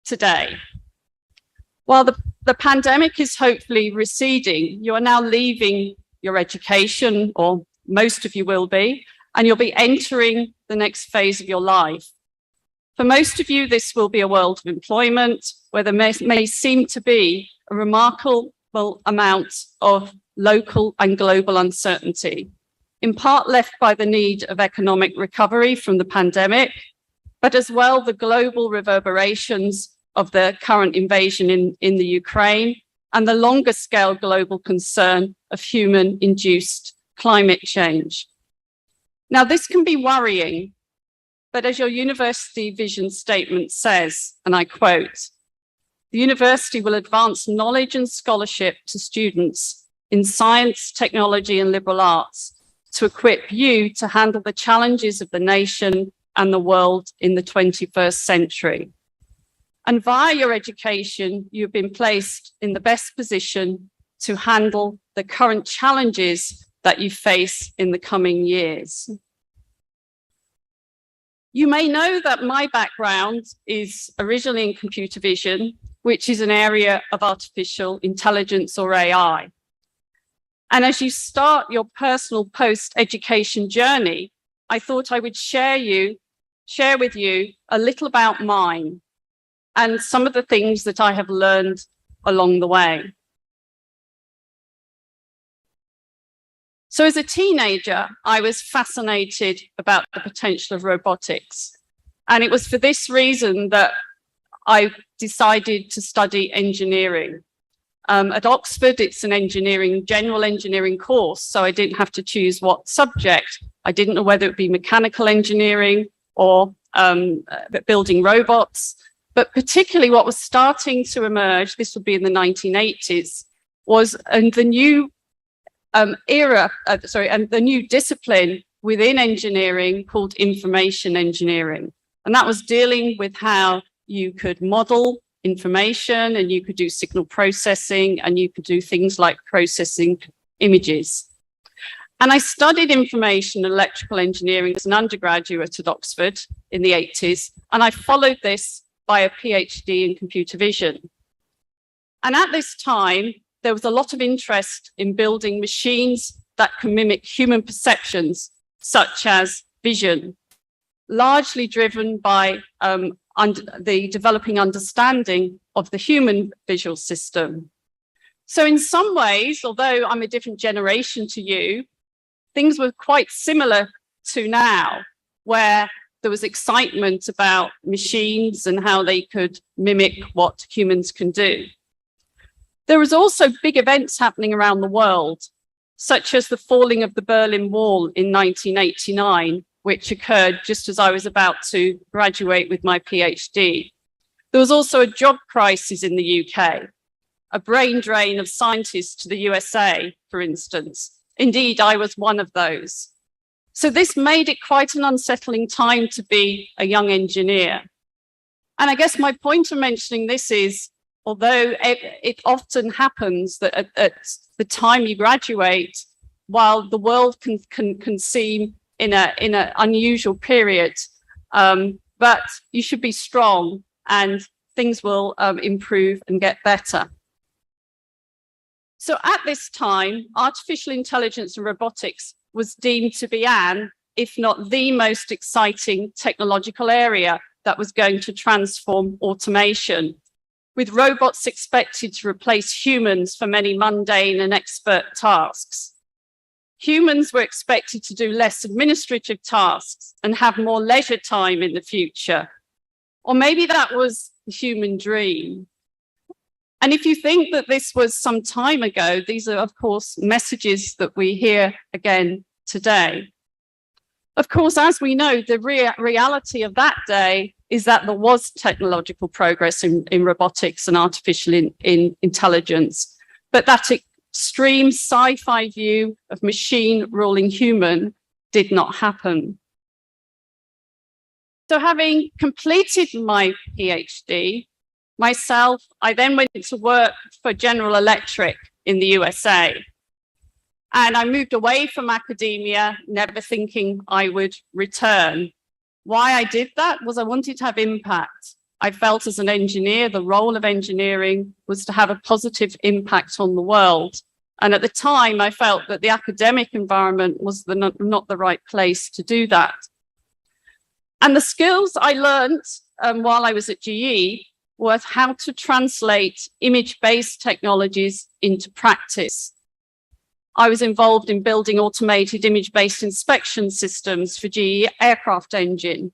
today. While the pandemic is hopefully receding, you are now leaving your education, or most of you will be, and you'll be entering the next phase of your life. For most of you, this will be a world of employment where there may seem to be a remarkable amount of local and global uncertainty, in part left by the need of economic recovery from the pandemic, but as well the global reverberations of the current invasion in the Ukraine and the longer scale global concern of human-induced climate change. Now, this can be worrying, but as your university vision statement says, and I quote, "The university will advance knowledge and scholarship to students in science, technology, and liberal arts to equip you to handle the challenges of the nation and the world in the 21st century. And via your education, you've been placed in the best position to handle the current challenges that you face in the coming years." You may know that my background is originally in computer vision, which is an area of artificial intelligence, or AI. And as you start your personal post-education journey, I thought I would share with you a little about mine and some of the things that I have learned along the way. So as a teenager, I was fascinated about the potential of robotics. And it was for this reason that I decided to study engineering. At Oxford, it's an general engineering course, so I didn't have to choose what subject. I didn't know whether it would be mechanical engineering or building robots. But particularly what was starting to emerge, this would be in the 1980s, was the new and the new discipline within engineering called information engineering. And that was dealing with how you could model information, and you could do signal processing, and you could do things like processing images. And I studied information and electrical engineering as an undergraduate at Oxford in the 80s, and I followed this by a PhD in computer vision. And at this time, there was a lot of interest in building machines that can mimic human perceptions, such as vision, largely driven by the developing understanding of the human visual system. So in some ways, although I'm a different generation to you, things were quite similar to now, where there was excitement about machines and how they could mimic what humans can do. There was also big events happening around the world, such as the falling of the Berlin Wall in 1989, which occurred just as I was about to graduate with my PhD. There was also a job crisis in the UK, a brain drain of scientists to the USA, for instance. Indeed, I was one of those. So this made it quite an unsettling time to be a young engineer. And I guess my point of mentioning this is, although it often happens that at the time you graduate, while the world can seem in an unusual period, but you should be strong and things will improve and get better. So at this time, artificial intelligence and robotics was deemed to be if not the most exciting technological area that was going to transform automation, with robots expected to replace humans for many mundane and expert tasks. Humans were expected to do less administrative tasks and have more leisure time in the future. Or maybe that was the human dream. And if you think that this was some time ago, these are, of course, messages that we hear again today. Of course, as we know, the reality of that day is that there was technological progress in robotics and artificial intelligence, but that extreme sci-fi view of machine ruling human did not happen. So having completed my PhD, I then went to work for General Electric in the USA. And I moved away from academia, never thinking I would return. Why I did that was I wanted to have impact. I felt as an engineer, the role of engineering was to have a positive impact on the world. And at the time, I felt that the academic environment was not the right place to do that. And the skills I learned while I was at GE was how to translate image-based technologies into practice. I was involved in building automated image-based inspection systems for GE aircraft engine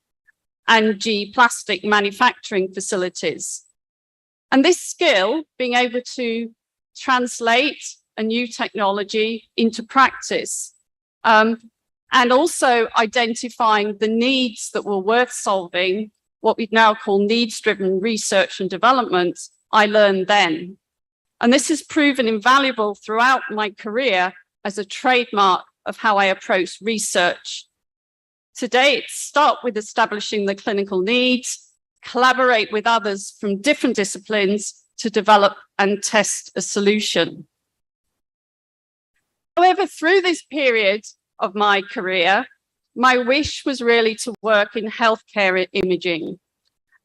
and GE plastic manufacturing facilities. And this skill, being able to translate a new technology into practice, and also identifying the needs that were worth solving, what we now call needs-driven research and development, I learned then. And this has proven invaluable throughout my career as a trademark of how I approach research. Today, start with establishing the clinical needs, collaborate with others from different disciplines to develop and test a solution. However, through this period of my career, my wish was really to work in healthcare imaging.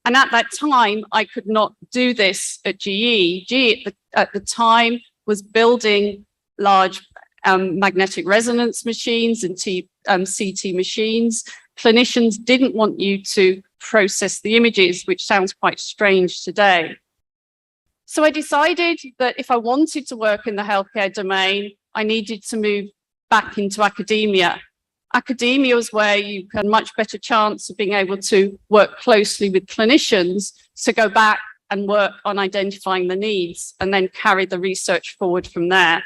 And at that time, I could not do this at GE. GE at the time was building large magnetic resonance machines and CT machines. Clinicians didn't want you to process the images, which sounds quite strange today. So I decided that if I wanted to work in the healthcare domain, I needed to move back into academia. Academia was where you had much better chance of being able to work closely with clinicians to go back and work on identifying the needs and then carry the research forward from there.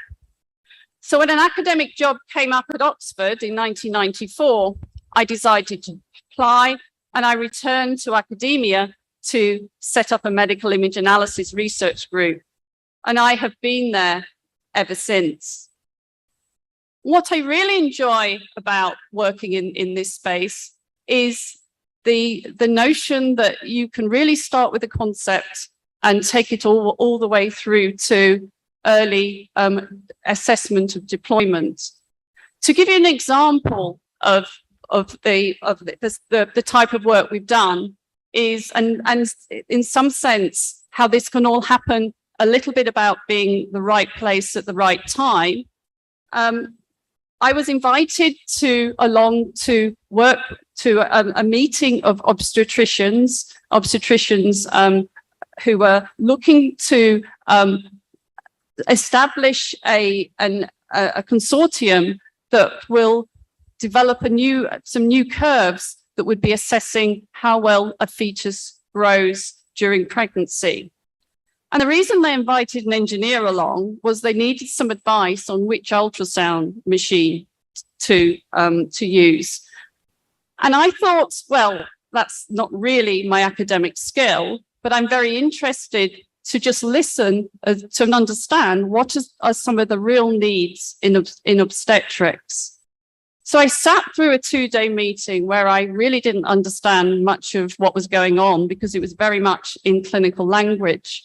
So when an academic job came up at Oxford in 1994, I decided to apply and I returned to academia to set up a medical image analysis research group. And I have been there ever since. What I really enjoy about working in this space is the notion that you can really start with a concept and take it all the way through to early assessment of deployment. To give you an example of the type of work we've done is, and in some sense, how this can all happen a little bit about being the right place at the right time. I was invited along to work to a meeting of obstetricians who were looking to establish a consortium that will develop some new curves that would be assessing how well a fetus grows during pregnancy. And the reason they invited an engineer along was they needed some advice on which ultrasound machine to use. And I thought, well, that's not really my academic skill, but I'm very interested to just listen to understand what are some of the real needs in obstetrics. So I sat through a 2-day meeting where I really didn't understand much of what was going on because it was very much in clinical language.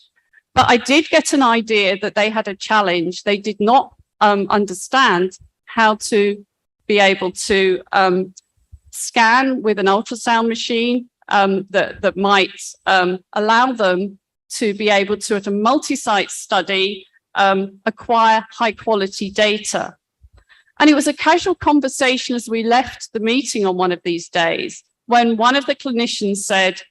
But I did get an idea that they had a challenge. They did not understand how to be able to scan with an ultrasound machine that might allow them to be able to, at a multi-site study, acquire high-quality data. And it was a casual conversation as we left the meeting on one of these days when one of the clinicians said,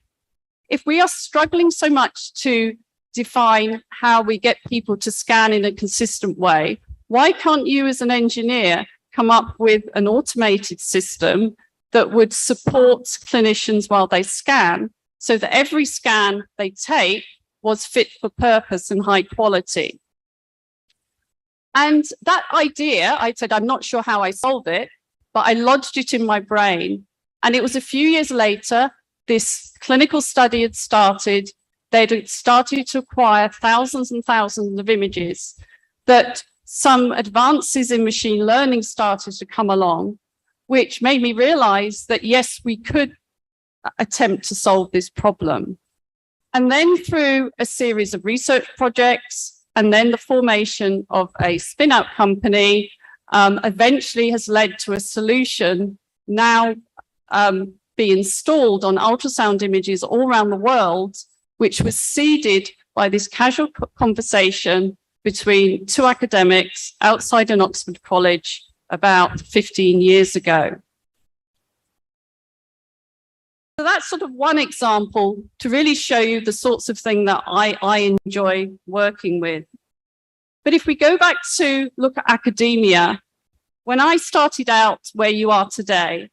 if we are struggling so much to define how we get people to scan in a consistent way, why can't you as an engineer come up with an automated system that would support clinicians while they scan so that every scan they take was fit for purpose and high quality? And that idea, I said, I'm not sure how I solve it, but I lodged it in my brain. And it was a few years later, this clinical study had started. They'd started to acquire thousands and thousands of images, that some advances in machine learning started to come along, which made me realize that, yes, we could attempt to solve this problem. And then through a series of research projects, and then the formation of a spin-out company, eventually has led to a solution now be installed on ultrasound images all around the world, which was seeded by this casual conversation between two academics outside an Oxford college about 15 years ago. So that's sort of one example to really show you the sorts of thing that I enjoy working with. But if we go back to look at academia, when I started out where you are today,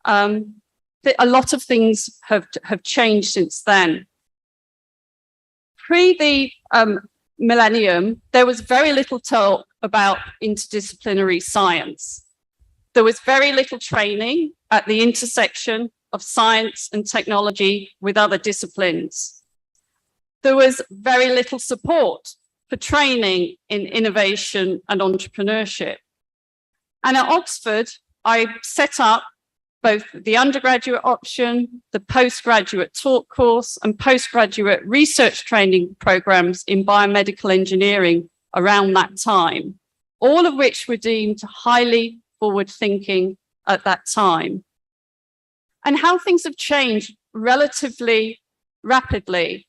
a lot of things have changed since then. Pre the millennium, there was very little talk about interdisciplinary science. There was very little training at the intersection of science and technology with other disciplines. There was very little support for training in innovation and entrepreneurship. And at Oxford, I set up both the undergraduate option, the postgraduate taught course, and postgraduate research training programs in biomedical engineering around that time, all of which were deemed highly forward-thinking at that time. And how things have changed relatively rapidly.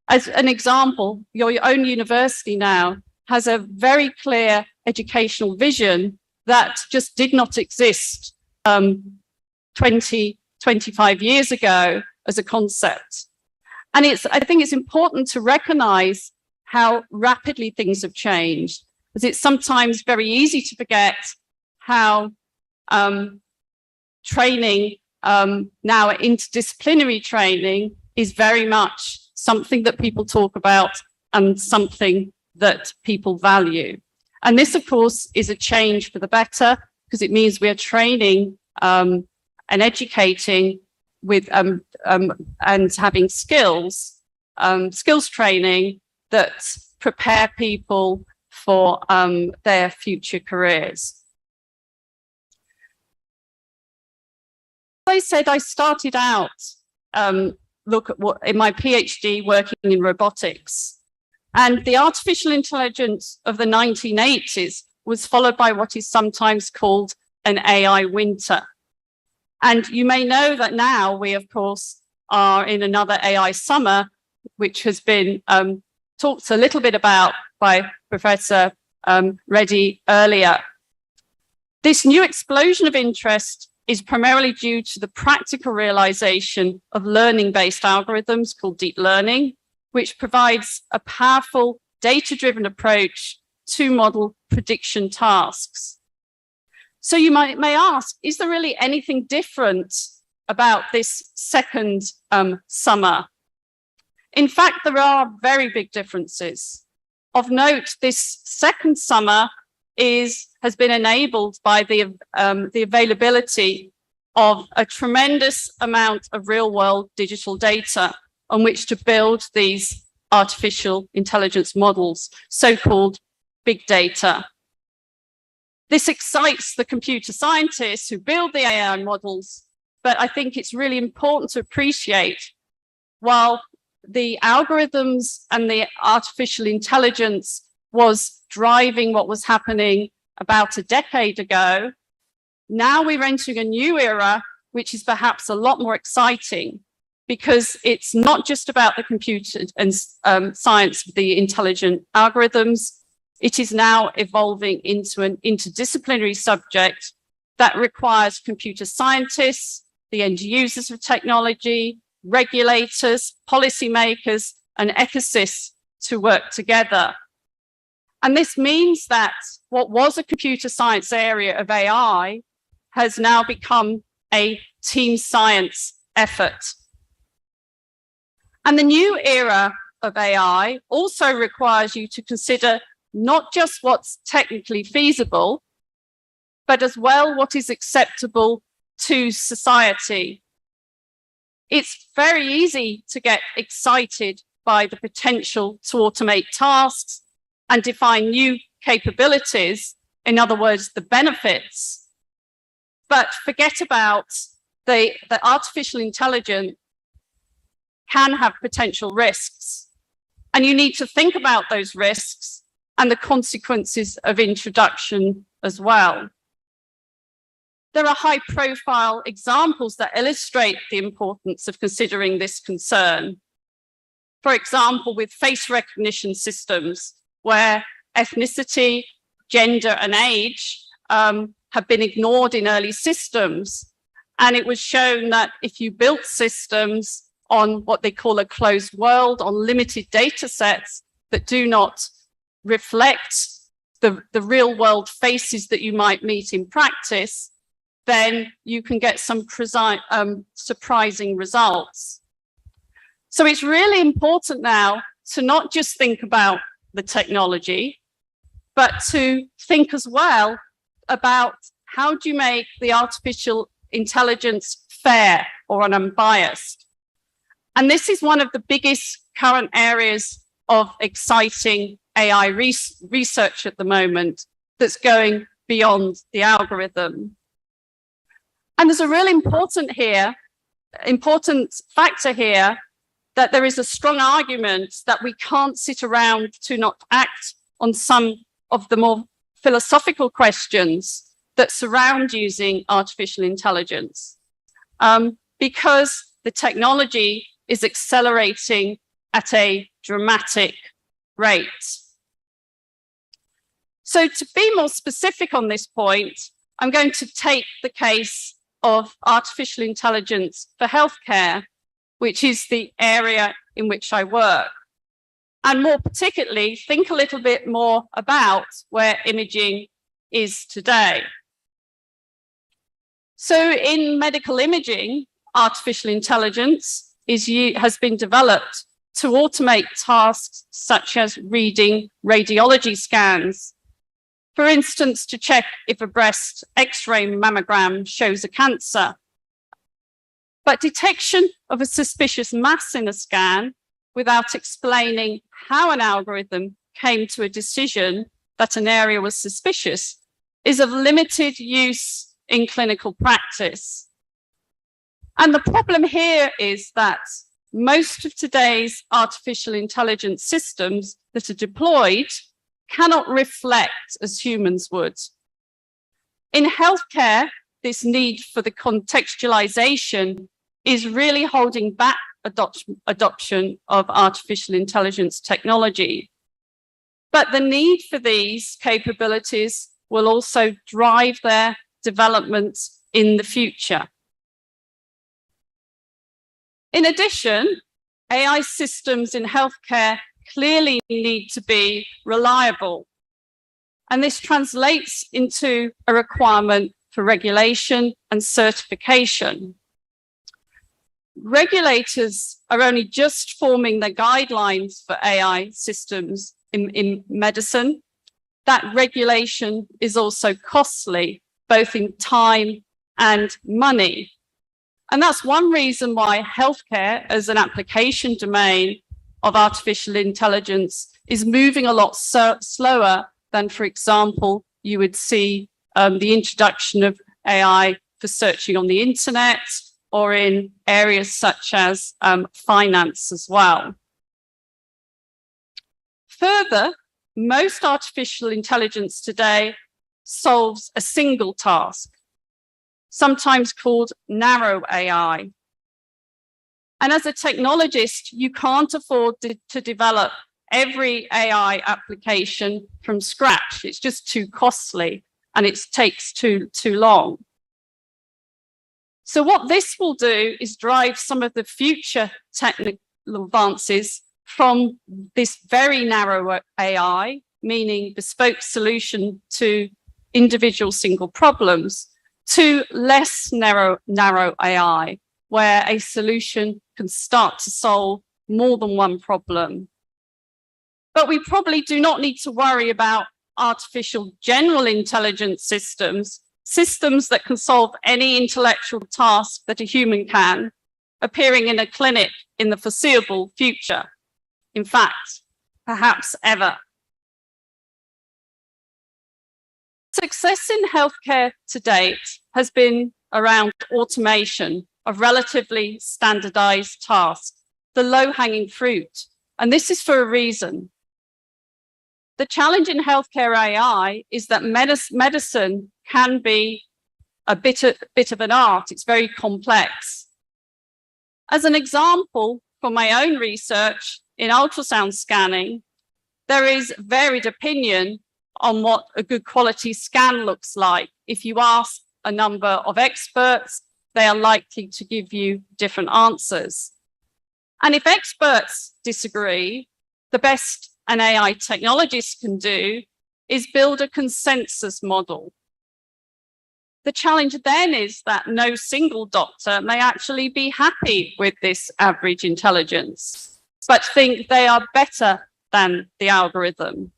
As an example, your own university now has a very clear educational vision that just did not exist 20, 25 years ago as a concept. And I think it's important to recognize how rapidly things have changed, because it's sometimes very easy to forget how training now interdisciplinary training is very much something that people talk about and something that people value. And this, of course, is a change for the better, because it means we are training and educating with and having skills training that prepare people for their future careers. As I said, I started out in my PhD working in robotics, and the artificial intelligence of the 1980s was followed by what is sometimes called an AI winter. And you may know that now we, of course, are in another AI summer, which has been talked a little bit about by Professor Reddy earlier. This new explosion of interest is primarily due to the practical realization of learning-based algorithms called deep learning, which provides a powerful data-driven approach to model prediction tasks. So you may ask, is there really anything different about this second summer? In fact, there are very big differences. Of note, this second summer has been enabled by the availability of a tremendous amount of real-world digital data on which to build these artificial intelligence models, so-called big data. This excites the computer scientists who build the AI models, but I think it's really important to appreciate, while the algorithms and the artificial intelligence was driving what was happening about a decade ago, now we're entering a new era, which is perhaps a lot more exciting, because it's not just about the computer and science, the intelligent algorithms. It is now evolving into an interdisciplinary subject that requires computer scientists, the end users of technology, regulators, policymakers, and ethicists to work together. And this means that what was a computer science area of AI has now become a team science effort. And the new era of AI also requires you to consider not just what's technically feasible, but as well what is acceptable to society. It's very easy to get excited by the potential to automate tasks and define new capabilities, in other words, the benefits, but forget about the artificial intelligence can have potential risks. And you need to think about those risks and the consequences of introduction as well. There are high-profile examples that illustrate the importance of considering this concern. For example, with face recognition systems, where ethnicity, gender, and age have been ignored in early systems. And it was shown that if you built systems on what they call a closed world, on limited data sets that do not reflect the real world faces that you might meet in practice, then you can get some surprising results. So it's really important now to not just think about the technology, but to think as well about how do you make the artificial intelligence fair or unbiased. And this is one of the biggest current areas of exciting AI research at the moment that's going beyond the algorithm. And there's a really important factor here, that there is a strong argument that we can't sit around to not act on some of the more philosophical questions that surround using artificial intelligence, because the technology is accelerating at a dramatic rate. So to be more specific on this point, I'm going to take the case of artificial intelligence for healthcare, which is the area in which I work. And more particularly, think a little bit more about where imaging is today. So in medical imaging, artificial intelligence has been developed to automate tasks such as reading radiology scans. For instance, to check if a breast X-ray mammogram shows a cancer. But detection of a suspicious mass in a scan without explaining how an algorithm came to a decision that an area was suspicious is of limited use in clinical practice. And the problem here is that most of today's artificial intelligence systems that are deployed cannot reflect as humans would. In healthcare, this need for the contextualization is really holding back adoption of artificial intelligence technology. But the need for these capabilities will also drive their development in the future. In addition, AI systems in healthcare clearly need to be reliable. And this translates into a requirement for regulation and certification. Regulators are only just forming their guidelines for AI systems in medicine. That regulation is also costly, both in time and money. And that's one reason why healthcare as an application domain of artificial intelligence is moving a lot slower than, for example, you would see the introduction of AI for searching on the internet or in areas such as finance as well. Further, most artificial intelligence today solves a single task, sometimes called narrow AI. And as a technologist, you can't afford to develop every AI application from scratch. It's just too costly and it takes too long. So what this will do is drive some of the future technical advances from this very narrow AI, meaning bespoke solution to individual single problems, to less narrow AI, where a solution can start to solve more than one problem. But we probably do not need to worry about artificial general intelligence systems that can solve any intellectual task that a human can, appearing in a clinic in the foreseeable future. In fact, perhaps ever. Success in healthcare to date has been around automation of relatively standardized tasks, the low-hanging fruit. And this is for a reason. The challenge in healthcare AI is that medicine can be a bit of an art. It's very complex. As an example, from my own research in ultrasound scanning, there is varied opinion on what a good quality scan looks like. If you ask a number of experts, they are likely to give you different answers. And if experts disagree, the best an AI technologist can do is build a consensus model. The challenge then is that no single doctor may actually be happy with this average intelligence, but think they are better than the algorithm.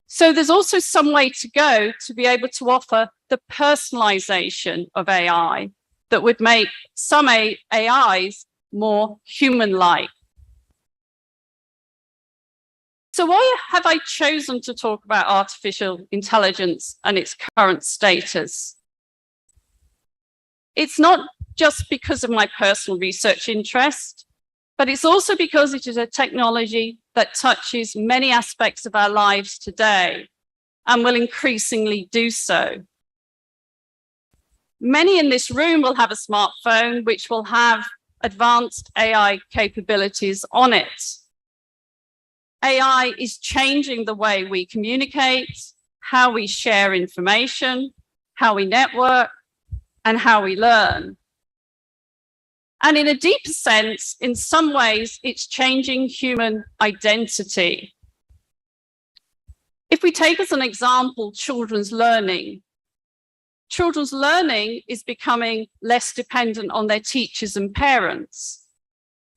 So there's also some way to go to be able to offer the personalization of AI that would make some AIs more human-like. So why have I chosen to talk about artificial intelligence and its current status? It's not just because of my personal research interest, but it's also because it is a technology that touches many aspects of our lives today and will increasingly do so. Many in this room will have a smartphone which will have advanced AI capabilities on it. AI is changing the way we communicate, how we share information, how we network, and how we learn. And in a deeper sense, in some ways, it's changing human identity. If we take as an example children's learning is becoming less dependent on their teachers and parents,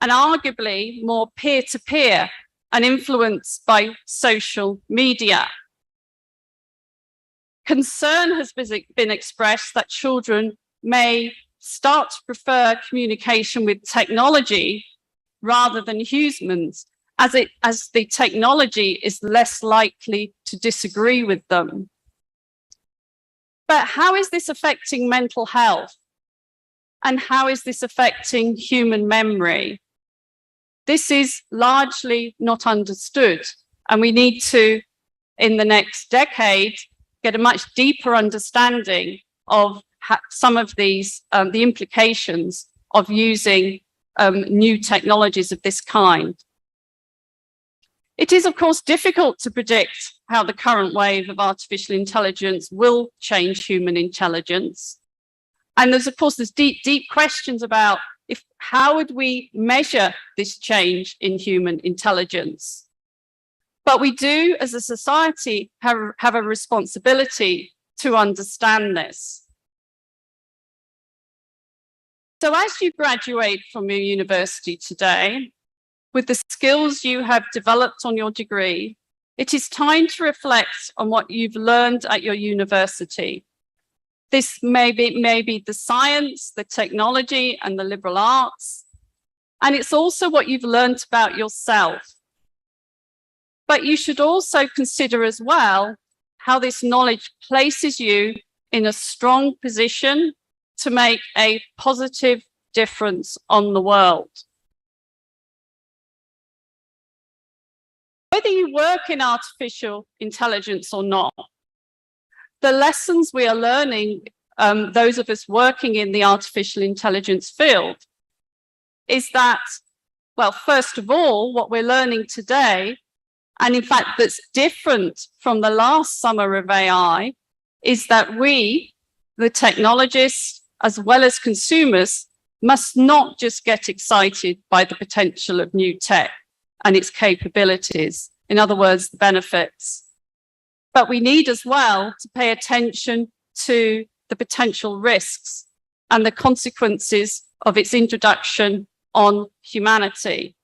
and arguably more peer-to-peer and influenced by social media. Concern has been expressed that children may start to prefer communication with technology rather than humans, as the technology is less likely to disagree with them. But how is this affecting mental health? And how is this affecting human memory? This is largely not understood, and we need to, in the next decade, get a much deeper understanding of some of these, the implications of using new technologies of this kind. It is, of course, difficult to predict how the current wave of artificial intelligence will change human intelligence. And there's, of course, deep questions about how would we measure this change in human intelligence? But we do, as a society, have a responsibility to understand this. So as you graduate from your university today, with the skills you have developed on your degree, it is time to reflect on what you've learned at your university. This may be the science, the technology, and the liberal arts. And it's also what you've learned about yourself. But you should also consider as well how this knowledge places you in a strong position to make a positive difference on the world. Whether you work in artificial intelligence or not, the lessons we are learning, those of us working in the artificial intelligence field, is that, well, first of all, what we're learning today, and in fact that's different from the last summer of AI, is that we, the technologists, as well as consumers, must not just get excited by the potential of new tech and its capabilities, in other words, the benefits. But we need as well to pay attention to the potential risks and the consequences of its introduction on humanity.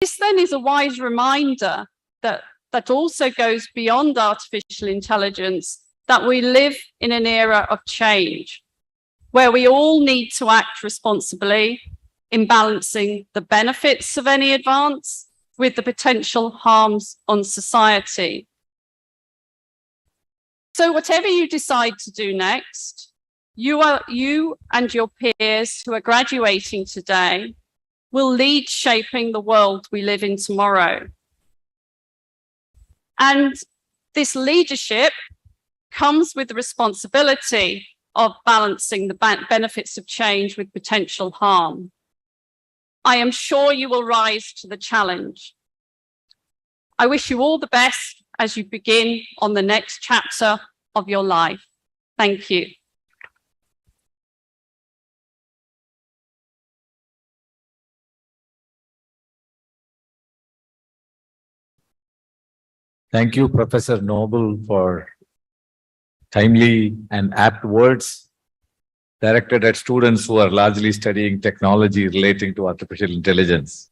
This then is a wise reminder that also goes beyond artificial intelligence, that we live in an era of change, where we all need to act responsibly in balancing the benefits of any advance with the potential harms on society. So whatever you decide to do next, you and your peers who are graduating today will lead shaping the world we live in tomorrow. And this leadership comes with the responsibility of balancing the benefits of change with potential harm. I am sure you will rise to the challenge. I wish you all the best as you begin on the next chapter of your life. Thank you. Thank you, Professor Noble, for timely and apt words directed at students who are largely studying technology relating to artificial intelligence.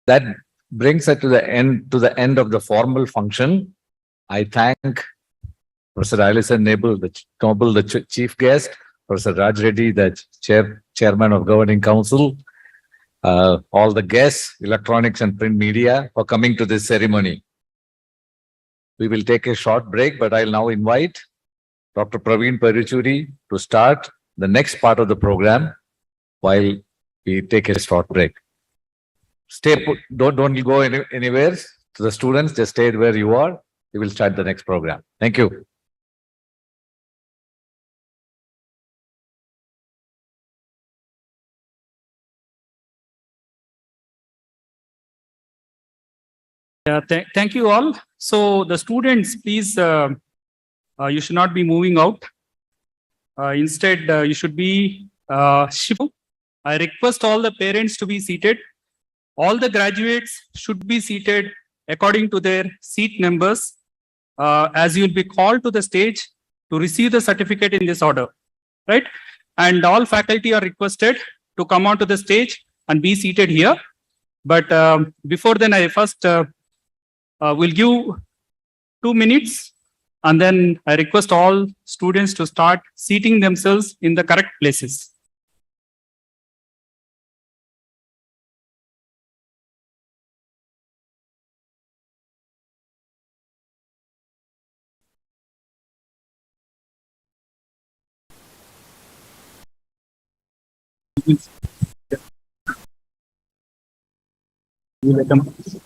That brings us to the end of the formal function. I thank Professor Alison Noble, the chief guest, Professor Raj Reddy, the chairman of Governing Council, all the guests, electronics and print media, for coming to this ceremony. We will take a short break, but I'll now invite Dr. Praveen Parichuri to start the next part of the program while we take a short break. Stay put, don't go anywhere. To the students, just stay where you are. We will start the next program. Thank you. Yeah, thank you all. So the students, please, you should not be moving out. Instead, you should be shifting. I request all the parents to be seated. All the graduates should be seated according to their seat numbers, as you will be called to the stage to receive the certificate in this order, right? And all faculty are requested to come onto the stage and be seated here. But before then, I first will give 2 minutes, and then I request all students to start seating themselves in the correct places. Welcome.